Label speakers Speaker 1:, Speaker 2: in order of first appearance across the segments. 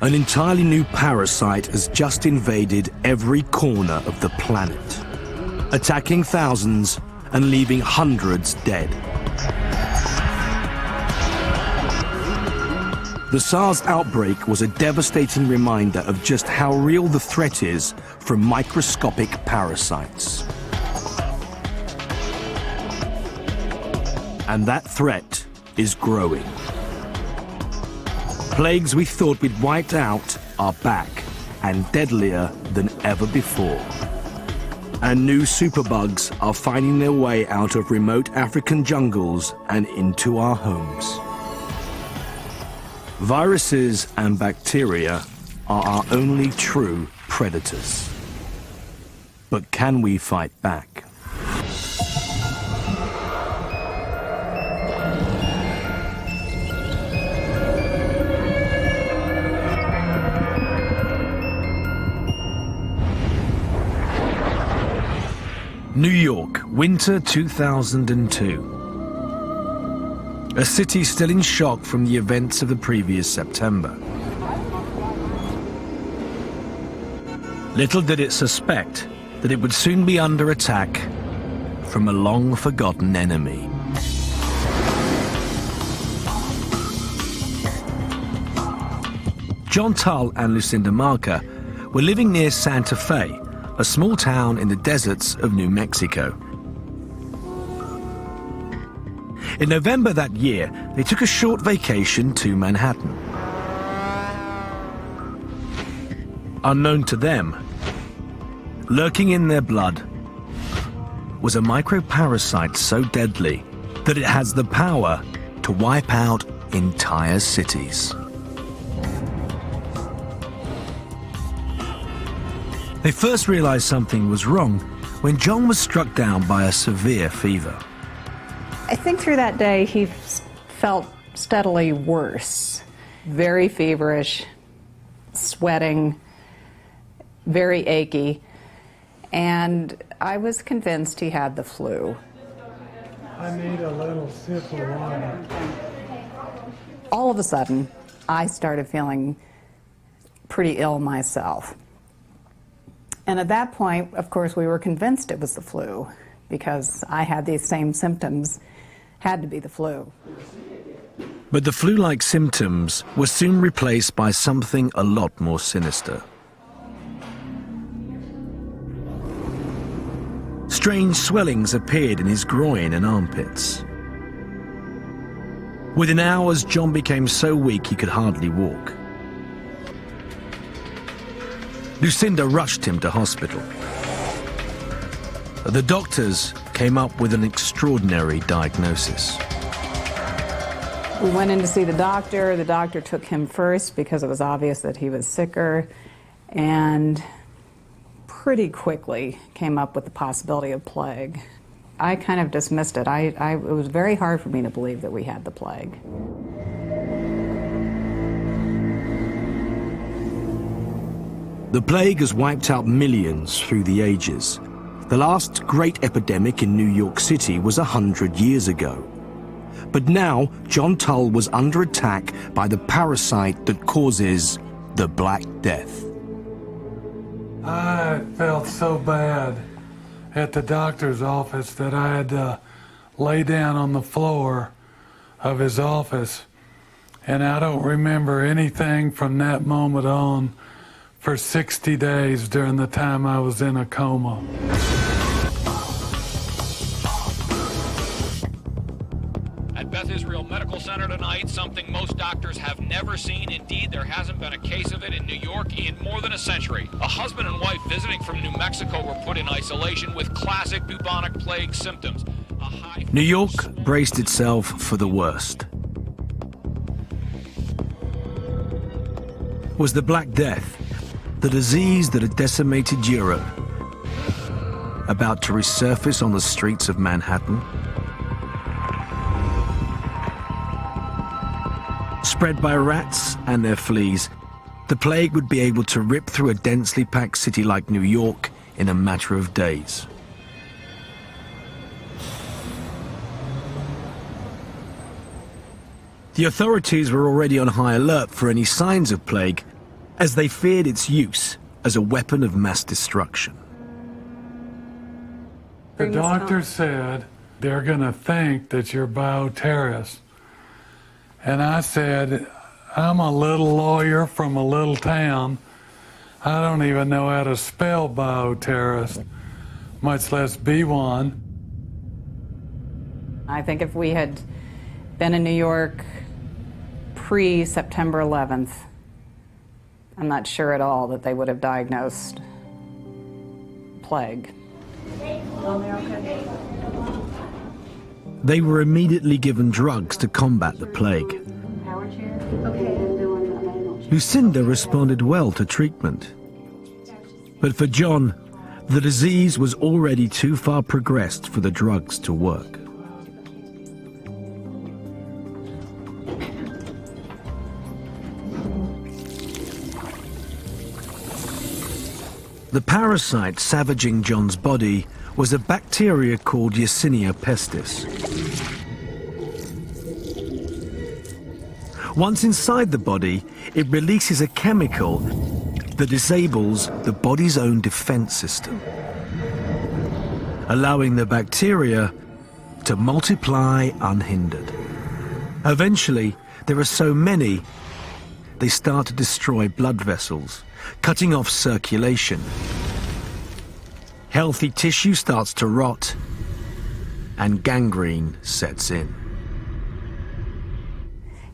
Speaker 1: An entirely new parasite has just invaded every corner of the planet, attacking thousands and leaving hundreds dead. The SARS outbreak was a devastating reminder of just how real the threat is from microscopic parasites. And that threat is growing. Plagues we thought we'd wiped out are back and deadlier than ever before. And new superbugs are finding their way out of remote African jungles and into our homes. Viruses and bacteria are our only true predators. But can we fight back? New York, winter 2002. A city still in shock from the events of the previous September. Little did it suspect that it would soon be under attack from a long-forgotten enemy. John Tull and Lucinda Marker were living near Santa Fe, a small town in the deserts of New Mexico. In November that year, they took a short vacation to Manhattan. Unknown to them, lurking in their blood, was a microparasite so deadly that it has the power to wipe out entire cities. They first realized something was wrong when John was struck down by a severe fever.
Speaker 2: I think through that day he felt steadily worse. Very feverish, sweating, very achy, and I was convinced he had the flu.
Speaker 3: I need a little sip of water.
Speaker 2: All of a sudden, I started feeling pretty ill myself. And at that point, of course, we were convinced it was the flu because I had these same symptoms, had to be the flu.
Speaker 1: But the flu-like symptoms were soon replaced by something a lot more sinister. Strange swellings appeared in his groin and armpits. Within hours, John became so weak he could hardly walk. Lucinda rushed him to hospital. The doctors came up with an extraordinary diagnosis.
Speaker 2: We went in to see the doctor. The doctor took him first because it was obvious that he was sicker, and pretty quickly came up with the possibility of plague. I kind of dismissed it. It was very hard for me to believe that we had the plague.
Speaker 1: The plague has wiped out millions through the ages. The last great epidemic in New York City was 100 years ago. But now, John Tull was under attack by the parasite that causes the Black Death.
Speaker 3: I felt so bad at the doctor's office that I had to lay down on the floor of his office. And I don't remember anything from that moment on for 60 days during the time I was in a coma.
Speaker 4: At Beth Israel Medical Center tonight, something most doctors have never seen. Indeed, there hasn't been a case of it in New York in more than a century. A husband and wife visiting from New Mexico were put in isolation with classic bubonic plague symptoms.
Speaker 1: New York braced itself for the worst. Was the Black Death, the disease that had decimated Europe, about to resurface on the streets of Manhattan? Spread by rats and their fleas, the plague would be able to rip through a densely packed city like New York in a matter of days. The authorities were already on high alert for any signs of plague, as they feared its use as a weapon of mass destruction.
Speaker 3: The doctor said they're going to think that you're bioterrorists. And I said, I'm a little lawyer from a little town. I don't even know how to spell bioterrorist, much less be one.
Speaker 2: I think if we had been in New York pre-September 11th, I'm not sure at all that they would have diagnosed plague.
Speaker 1: They were immediately given drugs to combat the plague. Lucinda responded well to treatment. But for John, the disease was already too far progressed for the drugs to work. The parasite savaging John's body was a bacteria called Yersinia pestis. Once inside the body, it releases a chemical that disables the body's own defense system, allowing the bacteria to multiply unhindered. Eventually, there are so many, they start to destroy blood vessels, cutting off circulation. Healthy tissue starts to rot, and gangrene sets in.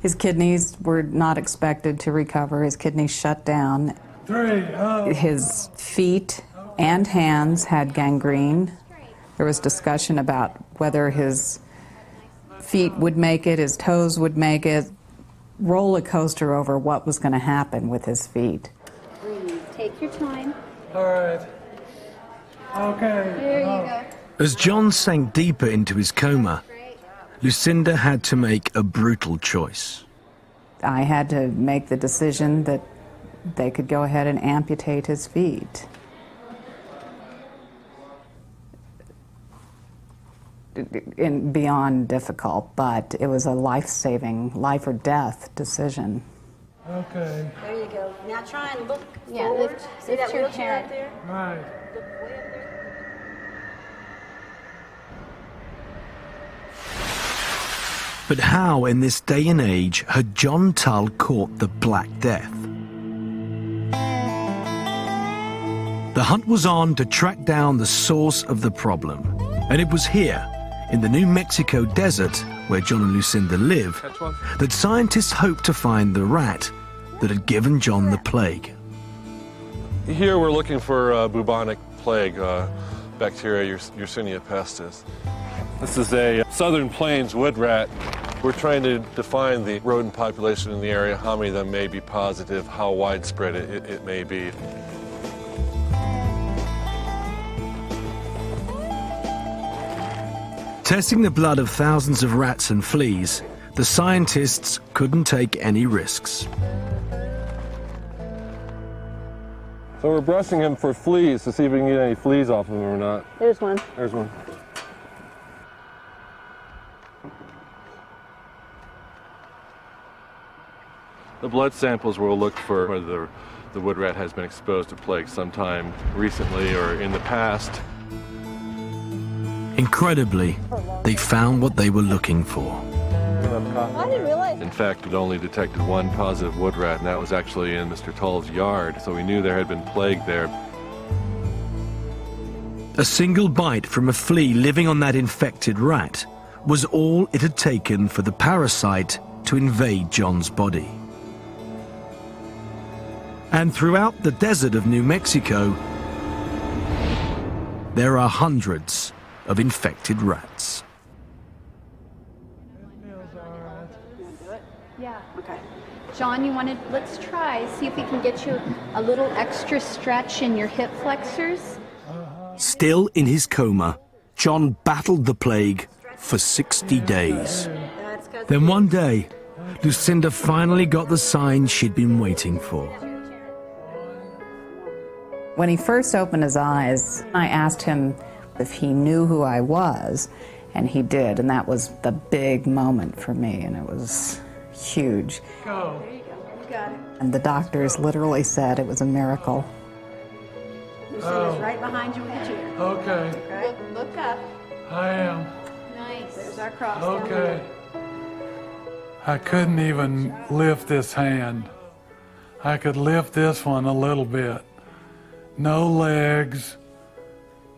Speaker 2: His kidneys were not expected to recover. His kidneys shut down. His feet and hands had gangrene. There was discussion about whether his feet would make it, his toes would make it. Roller coaster over what was going to happen with his feet.
Speaker 5: Take your time.
Speaker 3: All right. Okay.
Speaker 5: There you go.
Speaker 1: As John sank deeper into his coma, Lucinda had to make a brutal choice.
Speaker 2: I had to make the decision that they could go ahead and amputate his feet. Beyond difficult, but it was a life-saving, life or death decision.
Speaker 3: Okay.
Speaker 5: There you go. Now try and look forward. See that
Speaker 6: your
Speaker 5: wheelchair
Speaker 6: head.
Speaker 5: up there?
Speaker 3: Right.
Speaker 5: Look way up there.
Speaker 1: But how in this day and age had John Tull caught the Black Death? The hunt was on to track down the source of the problem, and it was here, in the New Mexico desert, where John and Lucinda live, that scientists hoped to find the rat that had given John the plague.
Speaker 7: Here we're looking for bubonic plague, bacteria Yersinia pestis. This is a southern plains wood rat. We're trying to define the rodent population in the area, how many of them may be positive, how widespread it may be.
Speaker 1: Testing the blood of thousands of rats and fleas, the scientists couldn't take any risks.
Speaker 7: So we're brushing him for fleas to see if we can get any fleas off of him or not.
Speaker 5: There's one.
Speaker 7: There's one. The blood samples will look for whether the wood rat has been exposed to plague sometime recently or in the past.
Speaker 1: Incredibly, they found what they were looking for.
Speaker 5: I didn't realize.
Speaker 7: In fact, it only detected one positive wood rat, and that was actually in Mr. Tull's yard, so we knew there had been plague there.
Speaker 1: A single bite from a flea living on that infected rat was all it had taken for the parasite to invade John's body. And throughout the desert of New Mexico, there are hundreds of infected rats.
Speaker 6: Yeah. Okay. John, let's try, see if we can get you a little extra stretch in your hip flexors.
Speaker 1: Still in his coma, John battled the plague for 60 days. Then one day, Lucinda finally got the sign she'd been waiting for.
Speaker 2: When he first opened his eyes, I asked him if he knew who I was, and he did, and that was the big moment for me, and it was huge.
Speaker 3: Go.
Speaker 6: got it.
Speaker 2: And the doctors literally said it was a miracle.
Speaker 5: Lucinda's right behind you with the chair.
Speaker 3: Okay,
Speaker 5: Okay?
Speaker 6: Look up.
Speaker 3: I am.
Speaker 6: Nice.
Speaker 5: There's our cross down
Speaker 3: Okay. I couldn't even lift this hand. I could lift this one a little bit. No legs,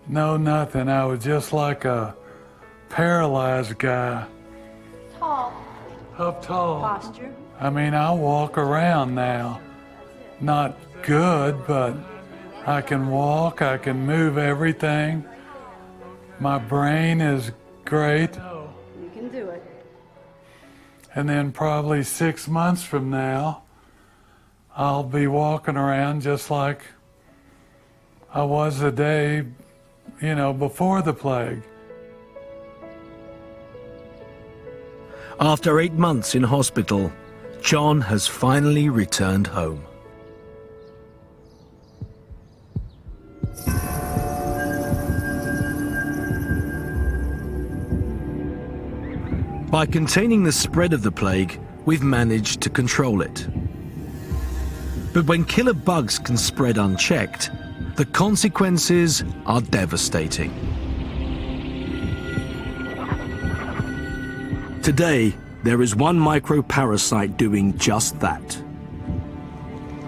Speaker 3: no nothing. I was just like a paralyzed guy.
Speaker 6: Tall.
Speaker 3: Up tall.
Speaker 5: Posture.
Speaker 3: I mean, I walk around now. Not good, but I can walk, I can move everything. My brain is great.
Speaker 5: You can do it.
Speaker 3: And then probably 6 months from now, I'll be walking around just like I was the day, before the plague.
Speaker 1: After 8 months in hospital, John has finally returned home. By containing the spread of the plague, we've managed to control it. But when killer bugs can spread unchecked, the consequences are devastating. Today, there is one microparasite doing just that.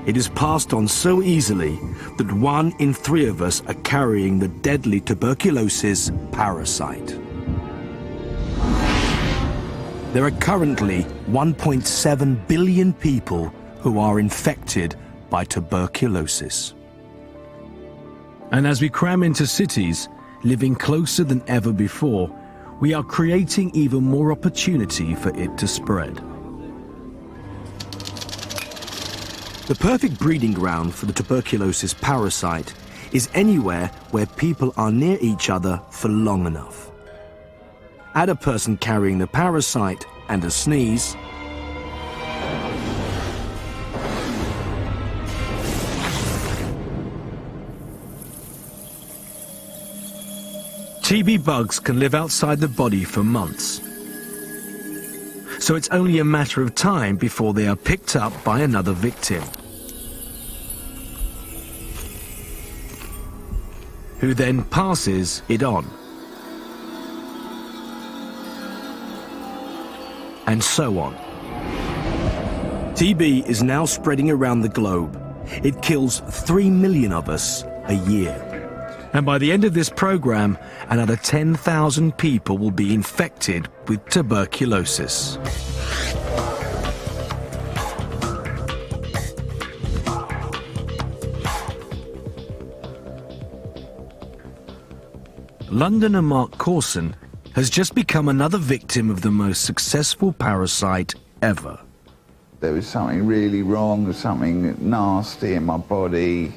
Speaker 1: It is passed on so easily that 1 in 3 of us are carrying the deadly tuberculosis parasite. There are currently 1.7 billion people who are infected by tuberculosis. And as we cram into cities, living closer than ever before, we are creating even more opportunity for it to spread. The perfect breeding ground for the tuberculosis parasite is anywhere where people are near each other for long enough. Add a person carrying the parasite and a sneeze, TB bugs can live outside the body for months. So it's only a matter of time before they are picked up by another victim, who then passes it on. And so on. TB is now spreading around the globe. It kills 3 million of us a year. And by the end of this program, another 10,000 people will be infected with tuberculosis. Londoner Mark Corson has just become another victim of the most successful parasite ever.
Speaker 8: There was something really wrong, something nasty in my body,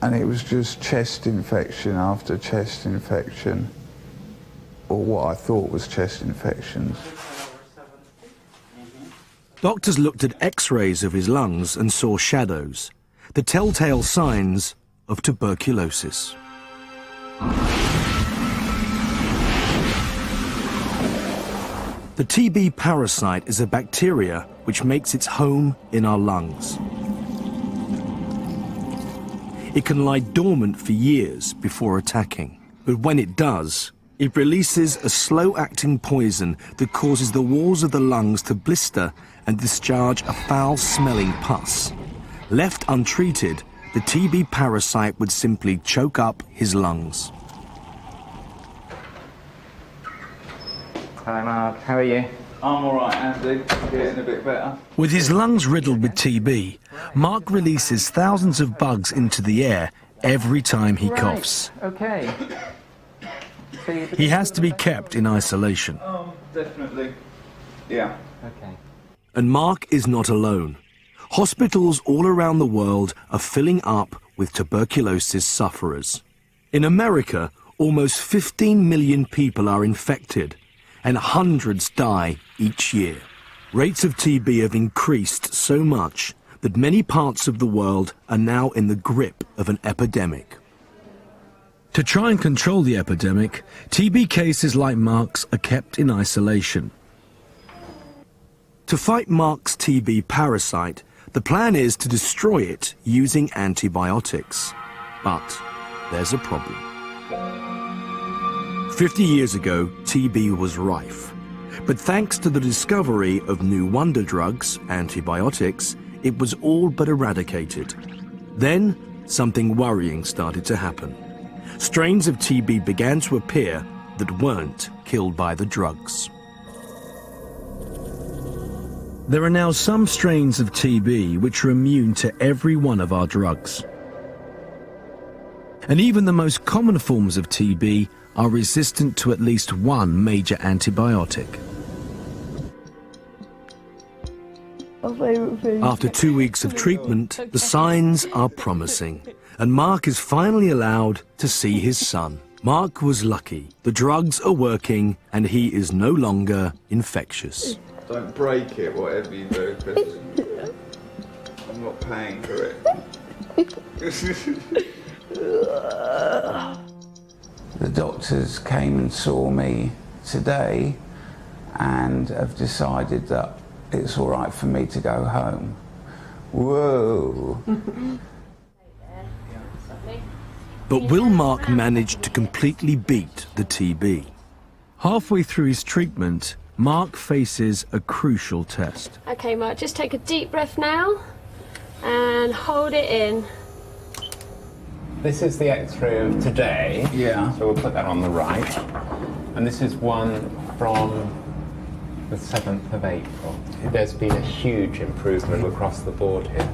Speaker 8: and it was just chest infection after chest infection, or what I thought was chest infections.
Speaker 1: Doctors looked at X-rays of his lungs and saw shadows, the telltale signs of tuberculosis. The TB parasite is a bacteria which makes its home in our lungs. It can lie dormant for years before attacking, but when it does, it releases a slow-acting poison that causes the walls of the lungs to blister and discharge a foul-smelling pus. Left untreated, the TB parasite would simply choke up his lungs.
Speaker 9: Hi Mark, how are you?
Speaker 8: I'm all right, Andy. Getting a bit better.
Speaker 1: With his lungs riddled with TB, Mark releases thousands of bugs into the air every time he coughs.
Speaker 9: Okay. So
Speaker 1: He has to be kept in isolation.
Speaker 8: Definitely. Yeah.
Speaker 9: Okay.
Speaker 1: And Mark is not alone. Hospitals all around the world are filling up with tuberculosis sufferers. In America, almost 15 million people are infected, and hundreds die each year. Rates of TB have increased so much that many parts of the world are now in the grip of an epidemic. To try and control the epidemic, TB cases like Mark's are kept in isolation. To fight Mark's TB parasite, The plan is to destroy it using antibiotics. But there's a problem. 50 years ago, TB was rife. But thanks to the discovery of new wonder drugs, antibiotics, it was all but eradicated. Then, something worrying started to happen. Strains of TB began to appear that weren't killed by the drugs. There are now some strains of TB which are immune to every one of our drugs. And even the most common forms of TB are resistant to at least one major antibiotic. After 2 weeks of treatment, the signs are promising, and Mark is finally allowed to see his son. Mark was lucky. The drugs are working, and he is no longer infectious.
Speaker 8: Don't break it, whatever you do, because I'm not paying for it. The doctors came and saw me today and have decided that it's all right for me to go home. Whoa.
Speaker 1: But will Mark manage to completely beat the TB? Halfway through his treatment, Mark faces a crucial test.
Speaker 10: Okay, Mark, just take a deep breath now and hold it in.
Speaker 9: This is the X-ray of today.
Speaker 8: Yeah.
Speaker 9: So we'll put that on the right. And this is one from the 7th of April. There's been a huge improvement across the board here.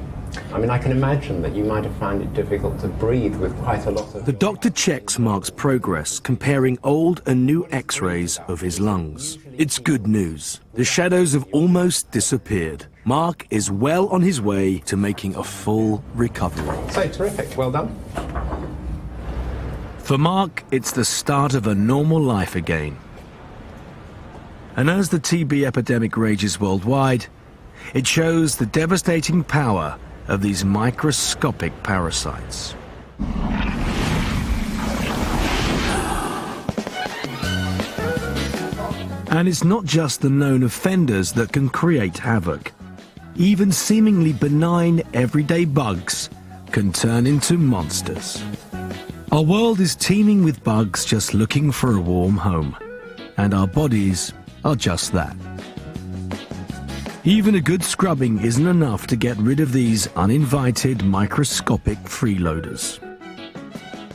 Speaker 9: I mean, I can imagine that you might have found it difficult to breathe with quite a lot of...
Speaker 1: The doctor checks Mark's progress, comparing old and new X-rays of his lungs. It's good news. The shadows have almost disappeared. Mark is well on his way to making a full recovery.
Speaker 9: So terrific, well done.
Speaker 1: For Mark, it's the start of a normal life again. And as the TB epidemic rages worldwide, it shows the devastating power of these microscopic parasites. And it's not just the known offenders that can create havoc. Even seemingly benign everyday bugs can turn into monsters. Our world is teeming with bugs just looking for a warm home. And our bodies are just that. Even a good scrubbing isn't enough to get rid of these uninvited microscopic freeloaders.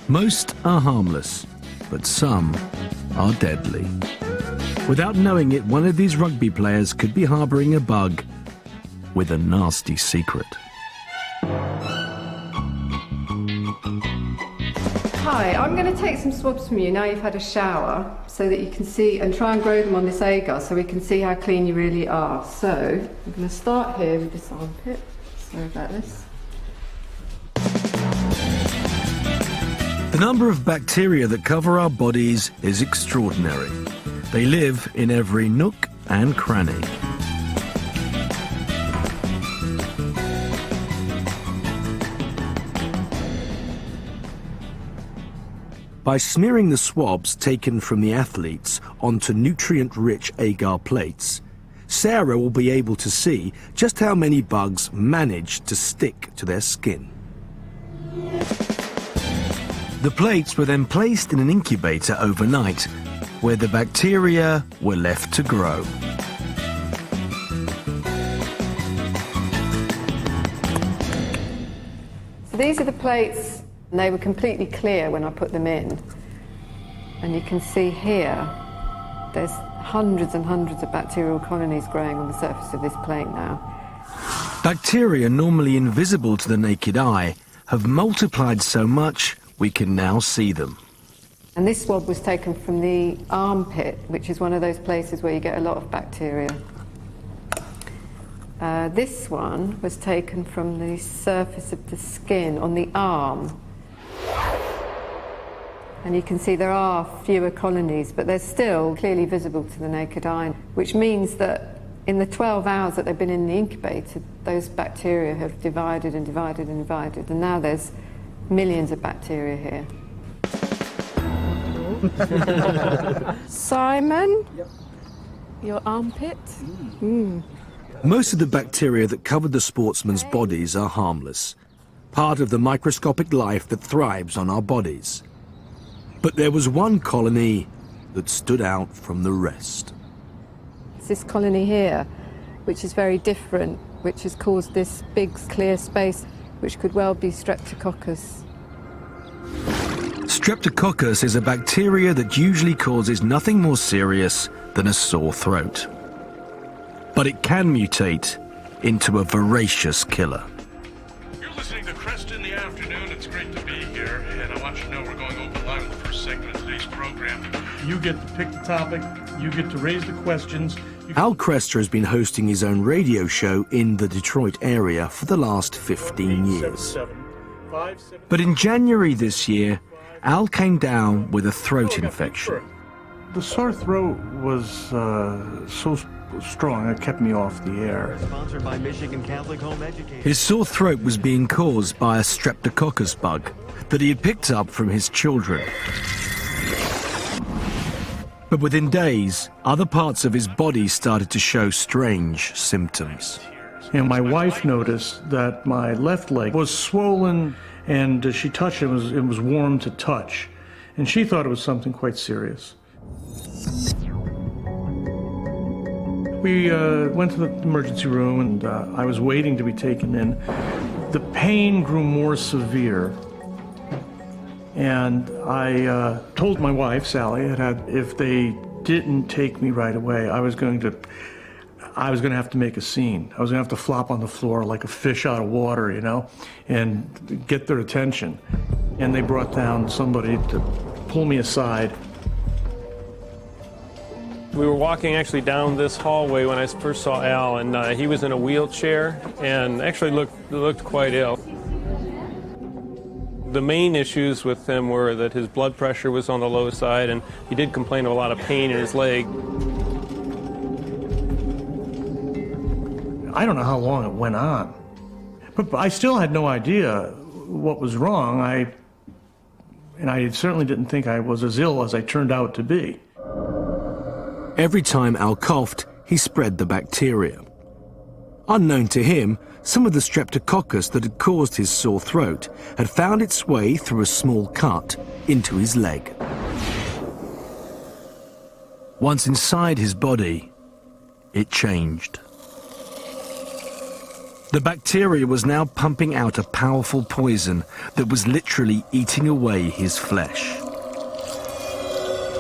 Speaker 1: Most are harmless, but some are deadly. Without knowing it, one of these rugby players could be harboring a bug with a nasty secret.
Speaker 11: Hi, I'm going to take some swabs from you now you've had a shower so that you can see and try and grow them on this agar so we can see how clean you really are. So, I'm going to start here with this armpit. Sorry about this.
Speaker 1: The number of bacteria that cover our bodies is extraordinary. They live in every nook and cranny. By smearing the swabs taken from the athletes onto nutrient-rich agar plates, Sarah will be able to see just how many bugs manage to stick to their skin. The plates were then placed in an incubator overnight, where the bacteria were left to grow.
Speaker 11: So these are the plates. And they were completely clear when I put them in. And you can see here, there's hundreds and hundreds of bacterial colonies growing on the surface of this plate now.
Speaker 1: Bacteria normally invisible to the naked eye have multiplied so much we can now see them.
Speaker 11: And this swab was taken from the armpit, which is one of those places where you get a lot of bacteria. This one was taken from the surface of the skin on the arm. And you can see there are fewer colonies, but they're still clearly visible to the naked eye, which means that in the 12 hours that they've been in the incubator, those bacteria have divided and divided and divided, and now there's millions of bacteria here. Simon, yep. Your armpit.
Speaker 1: Most of the bacteria that covered the sportsmen's bodies are harmless, part of the microscopic life that thrives on our bodies. But there was one colony that stood out from the rest.
Speaker 11: It's this colony here, which is very different, which has caused this big clear space, which could well be Streptococcus.
Speaker 1: Streptococcus is a bacteria that usually causes nothing more serious than a sore throat. But it can mutate into a voracious killer.
Speaker 12: You're listening to Crest in the Afternoon. It's great to be here, and I want you to know we're going open live in the first segment of today's program. You get to pick the topic, you get to raise the questions.
Speaker 1: Al Kresta has been hosting his own radio show in the Detroit area for the last 15 years. But in January this year, Al came down with a throat infection.
Speaker 12: The sore throat was so strong it kept me off the air.
Speaker 13: Sponsored by Michigan Catholic Home Education.
Speaker 1: His sore throat was being caused by a Streptococcus bug that he had picked up from his children. But within days, other parts of his body started to show strange symptoms.
Speaker 12: And my wife noticed that my left leg was swollen, and she touched it, it was warm to touch. And she thought it was something quite serious. We went to the emergency room, and I was waiting to be taken in. The pain grew more severe. And I told my wife, Sally, if they didn't take me right away, I was going to have to make a scene. I was going to have to flop on the floor like a fish out of water, you know, and get their attention. And they brought down somebody to pull me aside.
Speaker 14: We were walking actually down this hallway when I first saw Al, and he was in a wheelchair and actually looked quite ill. The main issues with him were that his blood pressure was on the low side, and he did complain of a lot of pain in his leg.
Speaker 12: I don't know how long it went on, but I still had no idea what was wrong. And I certainly didn't think I was as ill as I turned out to be.
Speaker 1: Every time Al coughed, he spread the bacteria. Unknown to him, some of the Streptococcus that had caused his sore throat had found its way through a small cut into his leg. Once inside his body, it changed. The bacteria was now pumping out a powerful poison that was literally eating away his flesh.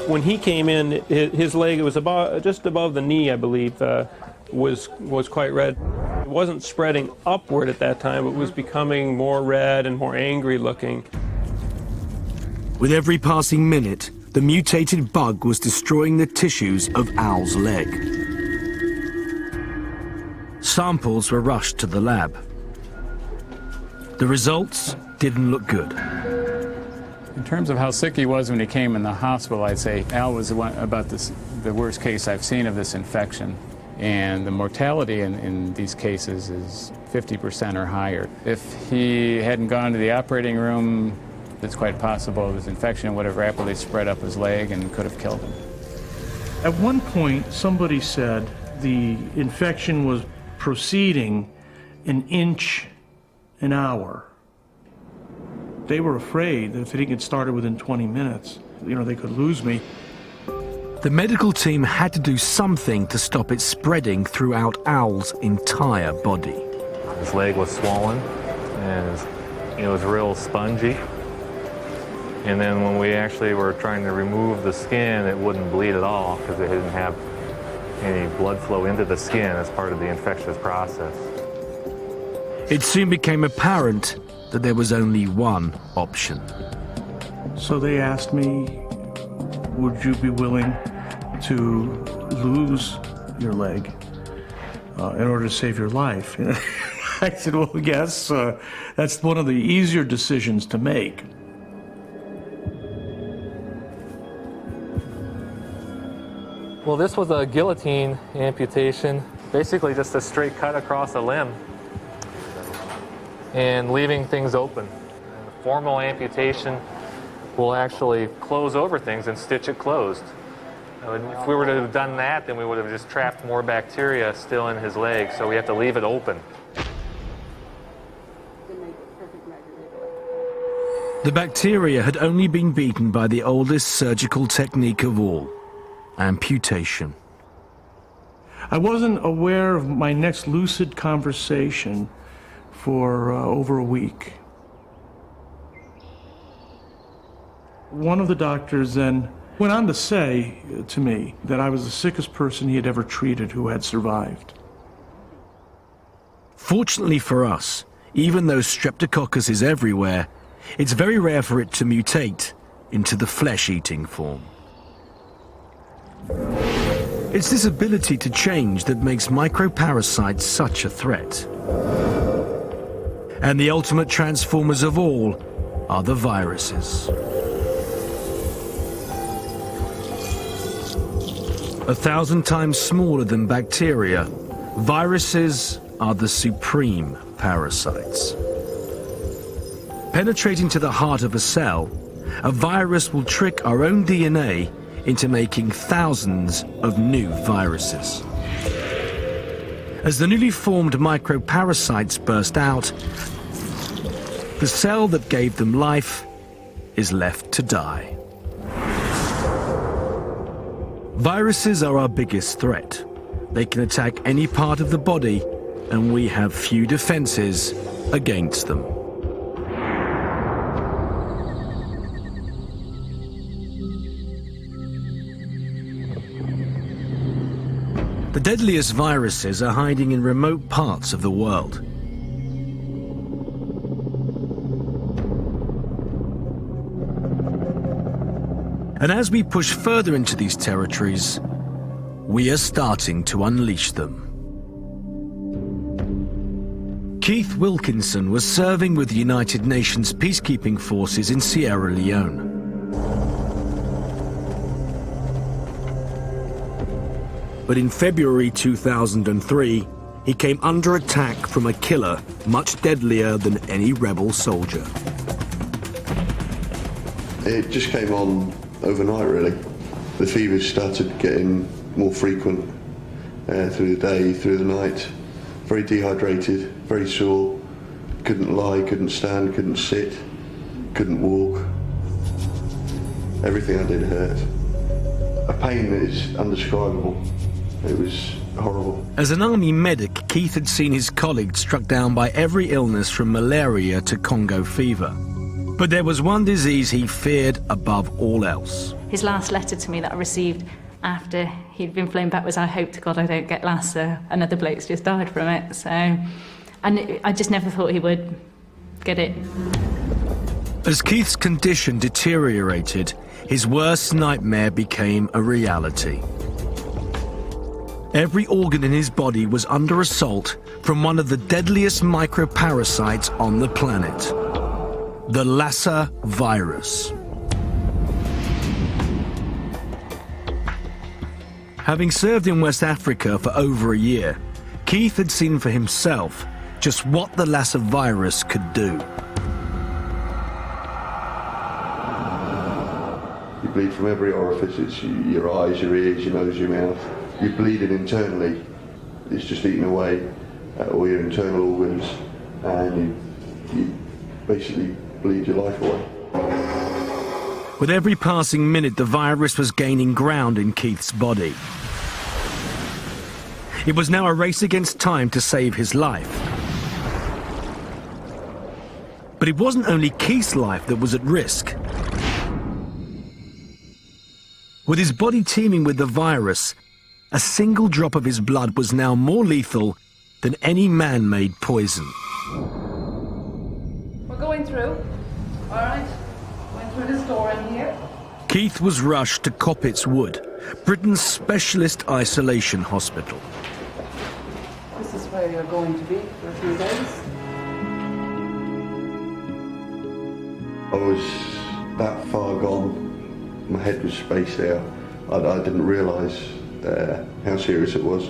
Speaker 14: When he came in, his leg, it was just above the knee, I believe, was quite red. It wasn't spreading upward at that time. It was becoming more red and more angry looking.
Speaker 1: With every passing minute, the mutated bug was destroying the tissues of Al's leg. Samples were rushed to the lab. The results didn't look good.
Speaker 15: In terms of how sick he was when he came in the hospital, I'd say Al was the worst case I've seen of this infection. And the mortality in these cases is 50% or higher. If he hadn't gone to the operating room, it's quite possible this infection would have rapidly spread up his leg and could have killed him.
Speaker 12: At one point, somebody said the infection was proceeding an inch an hour. They were afraid that if they didn't get started within 20 minutes, they could lose me.
Speaker 1: The medical team had to do something to stop it spreading throughout Al's entire body.
Speaker 16: His leg was swollen, and it was real spongy. And then when we actually were trying to remove the skin, it wouldn't bleed at all because it didn't have any blood flow into the skin as part of the infectious process.
Speaker 1: It soon became apparent that there was only one option.
Speaker 12: So they asked me, would you be willing to lose your leg in order to save your life? I said, well, yes, that's one of the easier decisions to make.
Speaker 16: Well, this was a guillotine amputation, basically just a straight cut across a limb and leaving things open. A formal amputation will actually close over things and stitch it closed. If we were to have done that, then we would have just trapped more bacteria still in his leg, so we have to leave it open.
Speaker 1: The bacteria had only been beaten by the oldest surgical technique of all, amputation.
Speaker 12: I wasn't aware of my next lucid conversation for over a week. One of the doctors then went on to say to me that I was the sickest person he had ever treated who had survived.
Speaker 1: Fortunately for us, even though Streptococcus is everywhere, it's very rare for it to mutate into the flesh-eating form. It's this ability to change that makes microparasites such a threat. And the ultimate transformers of all are the viruses. 1,000 times smaller than bacteria, viruses are the supreme parasites. Penetrating to the heart of a cell, a virus will trick our own DNA into making thousands of new viruses. As the newly formed microparasites burst out, the cell that gave them life is left to die. Viruses are our biggest threat. They can attack any part of the body, and we have few defenses against them. The deadliest viruses are hiding in remote parts of the world. And as we push further into these territories, we are starting to unleash them. Keith Wilkinson was serving with the United Nations peacekeeping forces in Sierra Leone. But in February 2003, he came under attack from a killer much deadlier than any rebel soldier.
Speaker 17: It just came on overnight, really. The fevers started getting more frequent through the day, through the night. Very dehydrated, very sore, couldn't lie, couldn't stand, couldn't sit, couldn't walk. Everything I did hurt. A pain that is undescribable. It was horrible.
Speaker 1: As an army medic, Keith had seen his colleagues struck down by every illness from malaria to Congo fever. But there was one disease he feared above all else.
Speaker 18: His last letter to me that I received after he'd been flown back was, "I hope to God I don't get Lassa. Another bloke's just died from it." So, and I just never thought he would get it.
Speaker 1: As Keith's condition deteriorated, his worst nightmare became a reality. Every organ in his body was under assault from one of the deadliest microparasites on the planet, the Lassa virus. Having served in West Africa for over a year, Keith had seen for himself just what the Lassa virus could do.
Speaker 17: You bleed from every orifice. It's your eyes, your ears, your nose, your mouth. You're bleeding internally. It's just eating away at all your internal organs, and you basically bleed your life away.
Speaker 1: With every passing minute, the virus was gaining ground in Keith's body. It was now a race against time to save his life. But it wasn't only Keith's life that was at risk. With his body teeming with the virus, a single drop of his blood was now more lethal than any man-made poison.
Speaker 19: We're going through. All right. Going through this door in here.
Speaker 1: Keith was rushed to Coppets Wood, Britain's specialist isolation hospital.
Speaker 19: This is where you're going to be for a few days.
Speaker 17: I was that far gone. My head was spaced out. I didn't realise how serious it was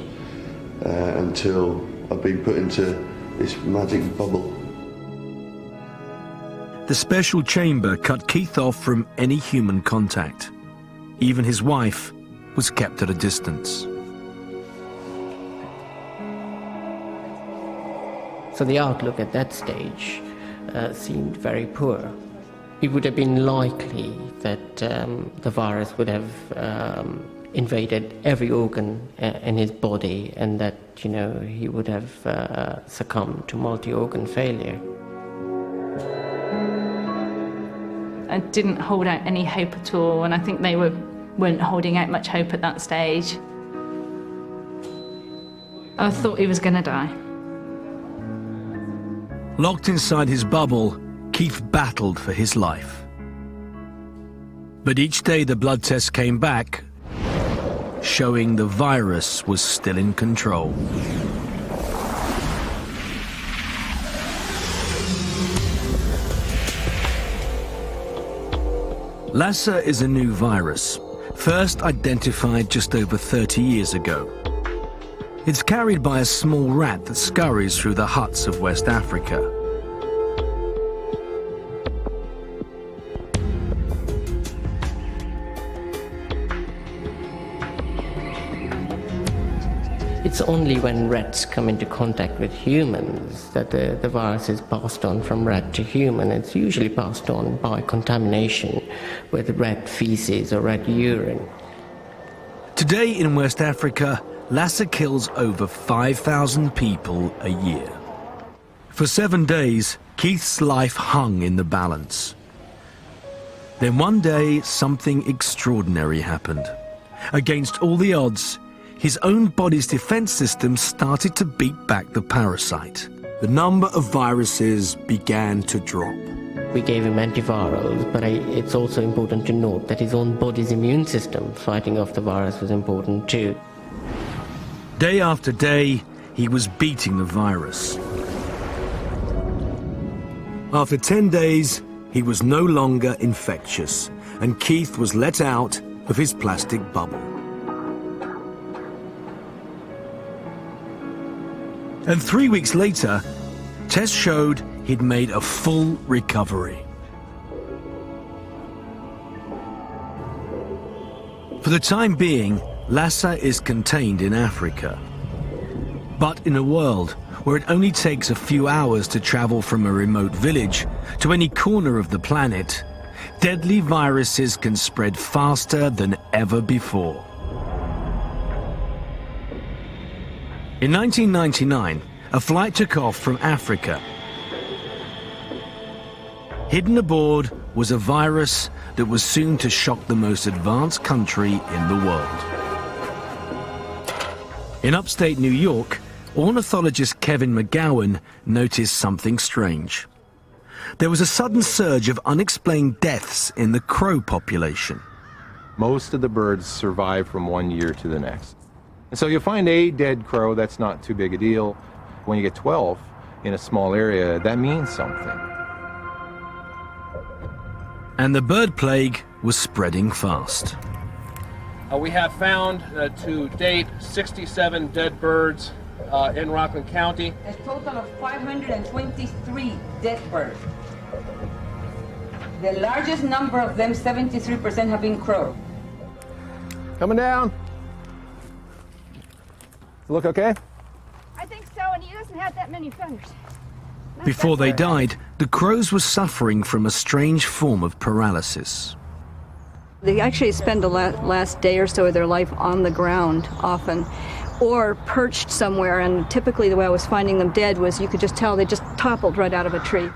Speaker 17: until I'd been put into this magic bubble.
Speaker 1: The special chamber cut Keith off from any human contact. Even his wife was kept at a distance.
Speaker 20: So the outlook at that stage seemed very poor. It would have been likely that the virus would have invaded every organ in his body, and that, you know, he would have succumbed to multi-organ failure.
Speaker 18: I didn't hold out any hope at all, and I think they weren't holding out much hope at that stage. I thought he was going to die.
Speaker 1: Locked inside his bubble, Keith battled for his life. But each day the blood test came back, showing the virus was still in control. Lassa is a new virus, first identified just over 30 years ago. It's carried by a small rat that scurries through the huts of West Africa.
Speaker 20: It's only when rats come into contact with humans that the virus is passed on from rat to human. It's usually passed on by contamination with rat feces or rat urine.
Speaker 1: Today in West Africa, Lassa kills over 5,000 people a year. For 7 days, Keith's life hung in the balance. Then one day, something extraordinary happened. Against all the odds, his own body's defense system started to beat back the parasite. The number of viruses began to drop.
Speaker 20: We gave him antivirals, but it's also important to note that his own body's immune system fighting off the virus was important too.
Speaker 1: Day after day, he was beating the virus. After 10 days, he was no longer infectious, and Keith was let out of his plastic bubble. And 3 weeks later, tests showed he'd made a full recovery. For the time being, Lassa is contained in Africa. But in a world where it only takes a few hours to travel from a remote village to any corner of the planet, deadly viruses can spread faster than ever before. In 1999, a flight took off from Africa. Hidden aboard was a virus that was soon to shock the most advanced country in the world. In upstate New York, ornithologist Kevin McGowan noticed something strange. There was a sudden surge of unexplained deaths in the crow population.
Speaker 21: Most of the birds survive from 1 year to the next. And so you'll find a dead crow, that's not too big a deal. When you get 12 in a small area, that means something.
Speaker 1: And the bird plague was spreading fast.
Speaker 14: We have found, to date, 67 dead birds in Rockland County.
Speaker 19: A total of 523 dead birds. The largest number of them, 73%, have been crow.
Speaker 21: Coming down. Look okay?
Speaker 10: I think so, and he doesn't have that many feathers.
Speaker 1: Before they died, the crows were suffering from a strange form of paralysis.
Speaker 22: They actually spend the last day or so of their life on the ground often, or perched somewhere, and typically the way I was finding them dead was you could just tell they just toppled right out of a tree.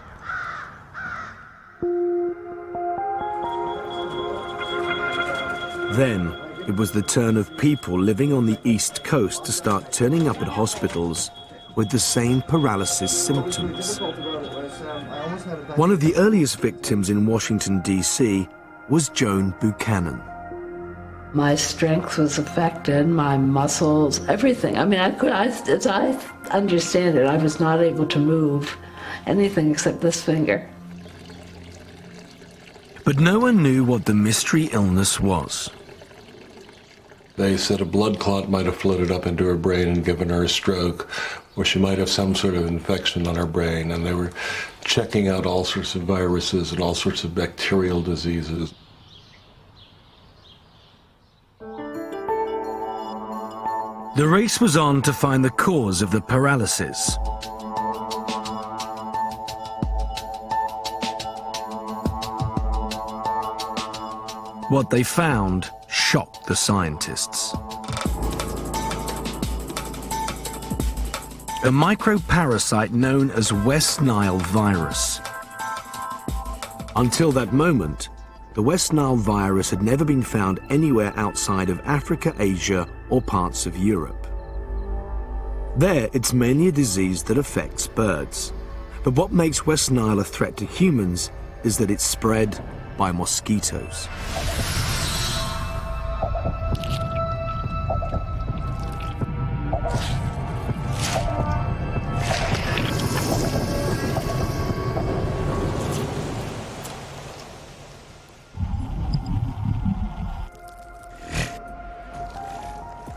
Speaker 1: Then, it was the turn of people living on the East Coast to start turning up at hospitals with the same paralysis symptoms. One of the earliest victims in Washington, D.C. was Joan Buchanan.
Speaker 23: My strength was affected, my muscles, everything. I mean, as I understand it, I was not able to move anything except this finger.
Speaker 1: But no one knew what the mystery illness was.
Speaker 7: They said a blood clot might have floated up into her brain and given her a stroke, or she might have some sort of infection on her brain, and they were checking out all sorts of viruses and all sorts of bacterial diseases.
Speaker 1: The race was on to find the cause of the paralysis. What they found shocked the scientists. A microparasite known as West Nile virus. Until that moment, the West Nile virus had never been found anywhere outside of Africa, Asia, or parts of Europe. There, it's mainly a disease that affects birds. But what makes West Nile a threat to humans is that it's spread by mosquitoes.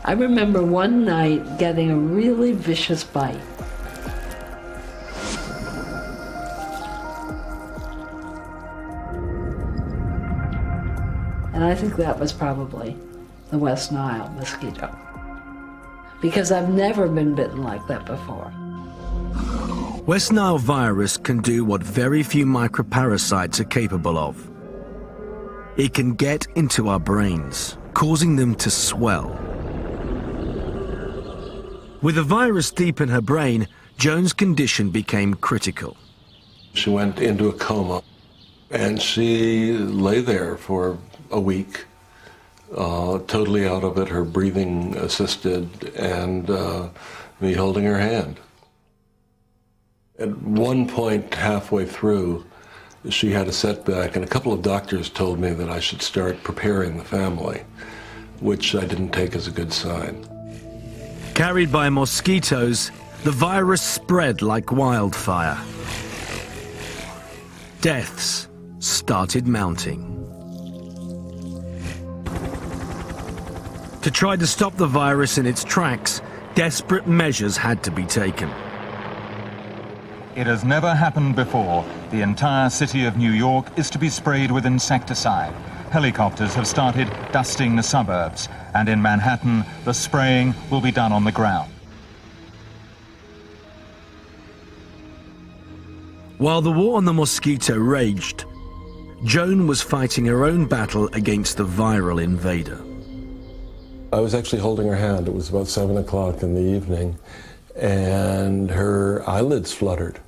Speaker 23: I remember one night getting a really vicious bite. And I think that was probably the West Nile mosquito, because I've never been bitten like that before.
Speaker 1: West Nile virus can do what very few microparasites are capable of. It can get into our brains, causing them to swell. With the virus deep in her brain, Joan's condition became critical.
Speaker 7: She went into a coma, and she lay there for a week, totally out of it, her breathing assisted, and me holding her hand. At one point, halfway through, she had a setback, and a couple of doctors told me that I should start preparing the family, which I didn't take as a good sign.
Speaker 1: Carried by mosquitoes, the virus spread like wildfire. Deaths started mounting. To try to stop the virus in its tracks, desperate measures had to be taken.
Speaker 2: It has never happened before. The entire city of New York is to be sprayed with insecticide. Helicopters have started dusting the suburbs, and in Manhattan, the spraying will be done on the ground.
Speaker 1: While the war on the mosquito raged, Joan was fighting her own battle against the viral invader.
Speaker 7: I was actually holding her hand. It was about 7 o'clock in the evening, and her eyelids fluttered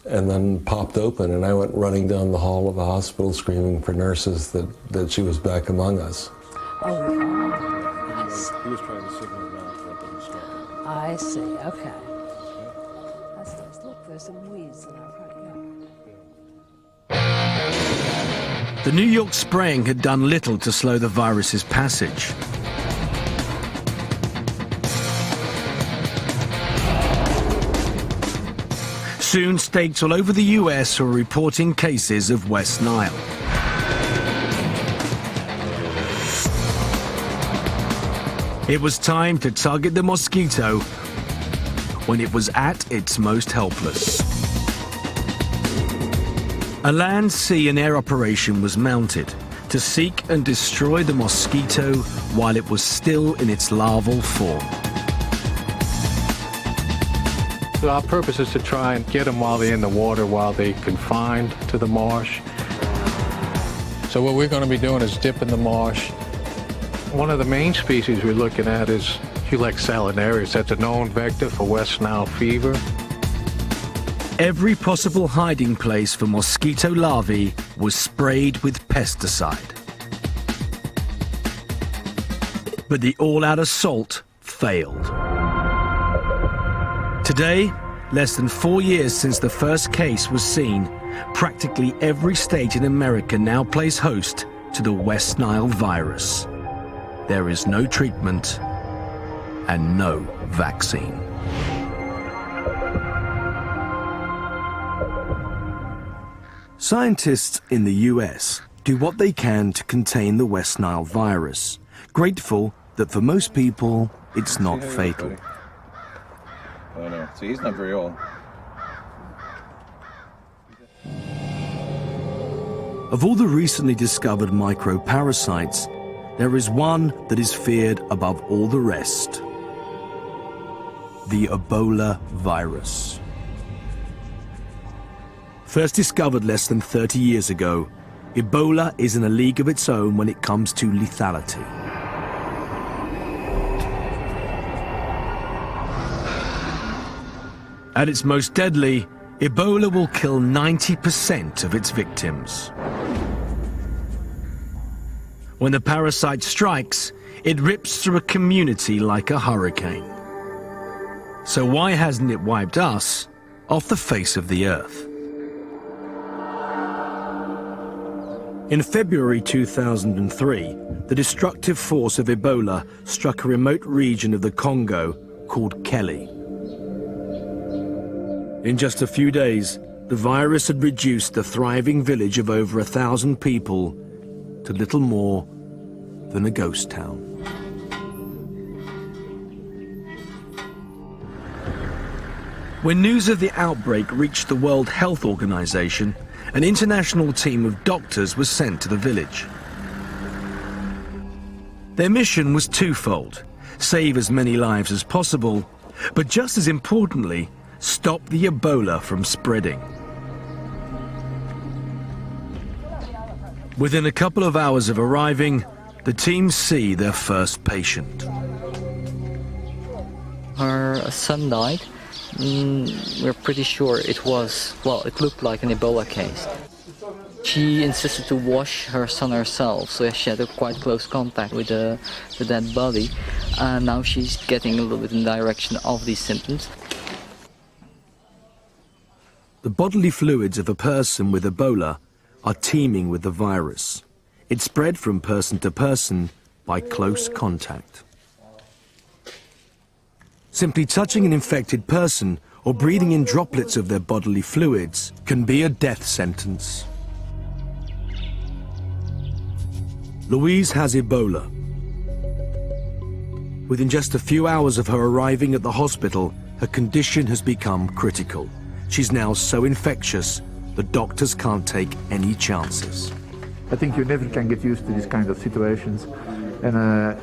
Speaker 7: and then popped open, and I went running down the hall of the hospital screaming for nurses that she was back among us.
Speaker 23: Oh, I see.
Speaker 7: He was trying to signal out for them to stop.
Speaker 23: I see, okay. That's nice. Look, there's some weeds in our front yard.
Speaker 1: The New York spraying had done little to slow the virus's passage. Soon, states all over the US were reporting cases of West Nile. It was time to target the mosquito when it was at its most helpless. A land, sea and air operation was mounted to seek and destroy the mosquito while it was still in its larval form.
Speaker 4: So our purpose is to try and get them while they're in the water, while they're confined to the marsh. So what we're going to be doing is dipping the marsh. One of the main species we're looking at is Culex salinaris. That's a known vector for West Nile fever.
Speaker 1: Every possible hiding place for mosquito larvae was sprayed with pesticide. But the all-out assault failed. Today, less than 4 years since the first case was seen, practically every state in America now plays host to the West Nile virus. There is no treatment and no vaccine. Scientists in the US do what they can to contain the West Nile virus, grateful that for most people it's not fatal.
Speaker 21: Oh no, see, he's not very old.
Speaker 1: Of all the recently discovered microparasites, there is one that is feared above all the rest: the Ebola virus. First discovered less than 30 years ago, Ebola is in a league of its own when it comes to lethality. At its most deadly, Ebola will kill 90% of its victims. When the parasite strikes, it rips through a community like a hurricane. So why hasn't it wiped us off the face of the earth? In February 2003, the destructive force of Ebola struck a remote region of the Congo called Kelly. In just a few days, the virus had reduced the thriving village of over 1,000 people to little more than a ghost town. When news of the outbreak reached the World Health Organization, an international team of doctors was sent to the village. Their mission was twofold: save as many lives as possible, but just as importantly, stop the Ebola from spreading. Within a couple of hours of arriving, the team see their first patient.
Speaker 3: Her son died. We're pretty sure it looked like an Ebola case. She insisted to wash her son herself, so she had a quite close contact with the dead body. And now she's getting a little bit in the direction of these symptoms.
Speaker 1: The bodily fluids of a person with Ebola are teeming with the virus. It spread from person to person by close contact. Simply touching an infected person or breathing in droplets of their bodily fluids can be a death sentence. Louise has Ebola. Within just a few hours of her arriving at the hospital, her condition has become critical. She's now so infectious, the doctors can't take any chances.
Speaker 5: I think you never can get used to these kind of situations. And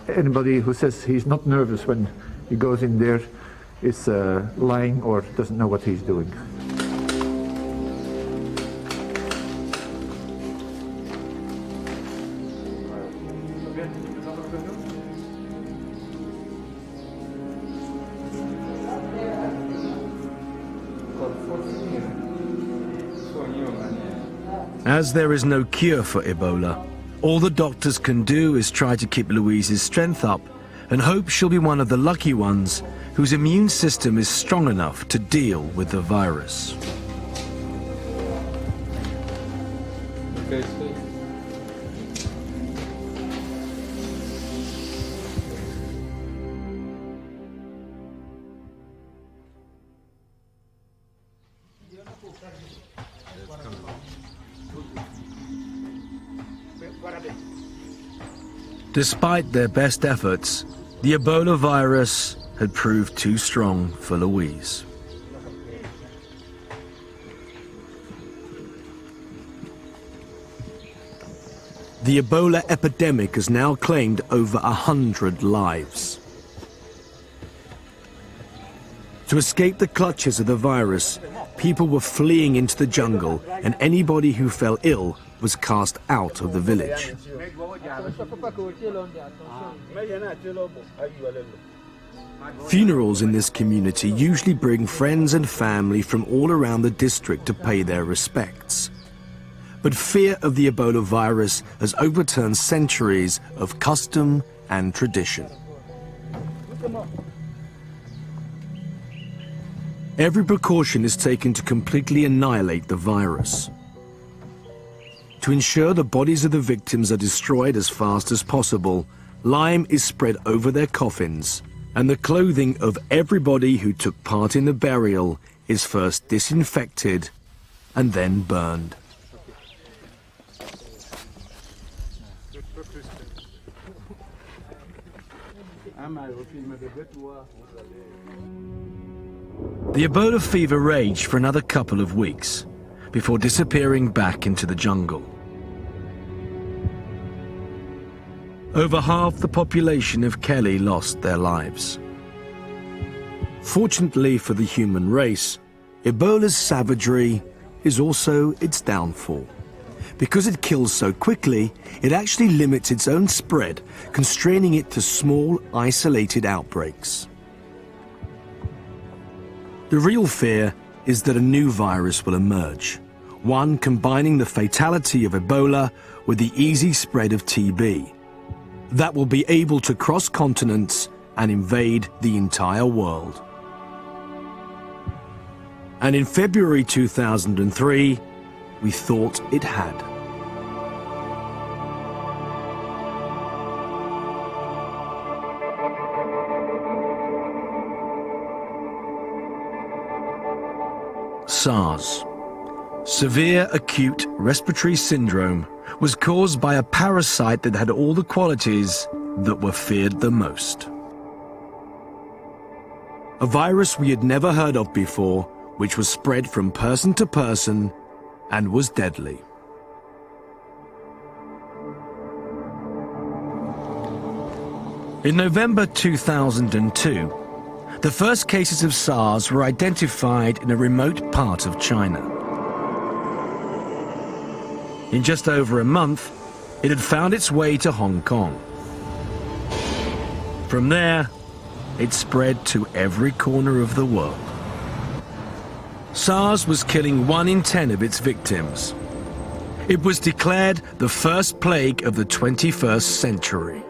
Speaker 5: anybody who says he's not nervous when he goes in there is lying or doesn't know what he's doing.
Speaker 1: As there is no cure for Ebola, all the doctors can do is try to keep Louise's strength up and hope she'll be one of the lucky ones whose immune system is strong enough to deal with the virus. Despite their best efforts, the Ebola virus had proved too strong for Louise. The Ebola epidemic has now claimed over 100 lives. To escape the clutches of the virus, people were fleeing into the jungle, and anybody who fell ill was cast out of the village. Funerals in this community usually bring friends and family from all around the district to pay their respects. But fear of the Ebola virus has overturned centuries of custom and tradition. Every precaution is taken to completely annihilate the virus. To ensure the bodies of the victims are destroyed as fast as possible, lime is spread over their coffins, and the clothing of everybody who took part in the burial is first disinfected and then burned. The Ebola fever raged for another couple of weeks before disappearing back into the jungle. Over half the population of Kelly lost their lives. Fortunately for the human race, Ebola's savagery is also its downfall. Because it kills so quickly, it actually limits its own spread, constraining it to small, isolated outbreaks. The real fear is that a new virus will emerge, one combining the fatality of Ebola with the easy spread of TB, that will be able to cross continents and invade the entire world. And in February 2003, we thought it had. SARS, severe acute respiratory syndrome, was caused by a parasite that had all the qualities that were feared the most. A virus we had never heard of before, which was spread from person to person and was deadly. In November 2002, the first cases of SARS were identified in a remote part of China. In just over a month, it had found its way to Hong Kong. From there, it spread to every corner of the world. SARS was killing 1 in 10 of its victims. It was declared the first plague of the 21st century.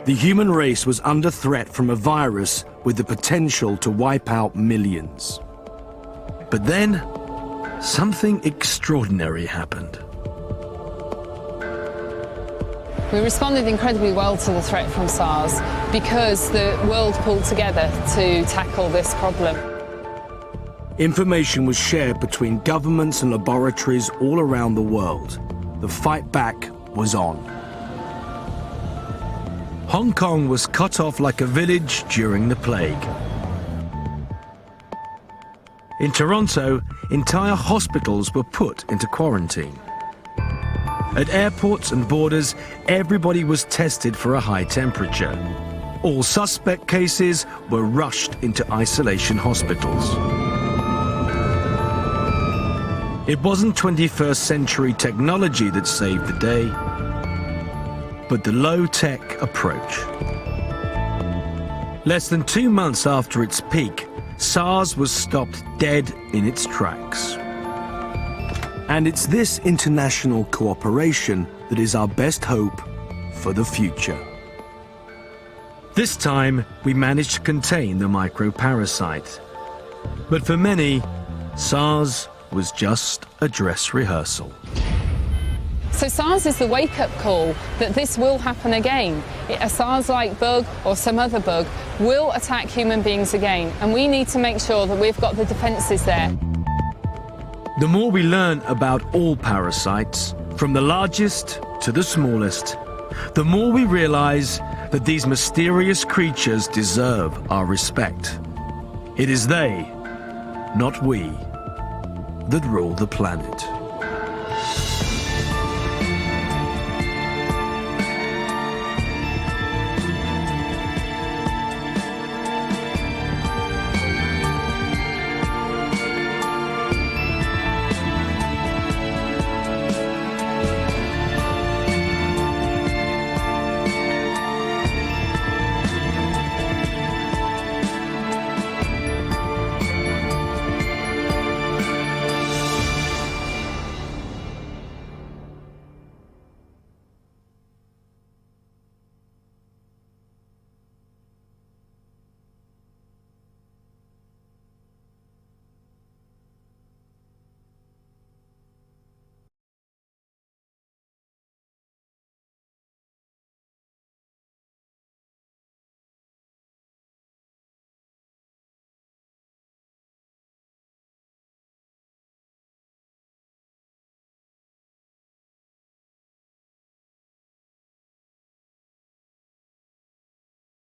Speaker 1: The human race was under threat from a virus with the potential to wipe out millions. But then, something extraordinary happened.
Speaker 6: We responded incredibly well to the threat from SARS because the world pulled together to tackle this problem.
Speaker 1: Information was shared between governments and laboratories all around the world. The fight back was on. Hong Kong was cut off like a village during the plague. In Toronto, entire hospitals were put into quarantine. At airports and borders, everybody was tested for a high temperature. All suspect cases were rushed into isolation hospitals. It wasn't 21st century technology that saved the day, but the low-tech approach. Less than 2 months after its peak, SARS was stopped dead in its tracks. And it's this international cooperation that is our best hope for the future. This time, we managed to contain the microparasite. But for many, SARS was just a dress rehearsal.
Speaker 6: So SARS is the wake-up call that this will happen again. A SARS-like bug or some other bug will attack human beings again, and we need to make sure that we've got the defences there.
Speaker 1: The more we learn about all parasites, from the largest to the smallest, the more we realise that these mysterious creatures deserve our respect. It is they, not we, that rule the planet.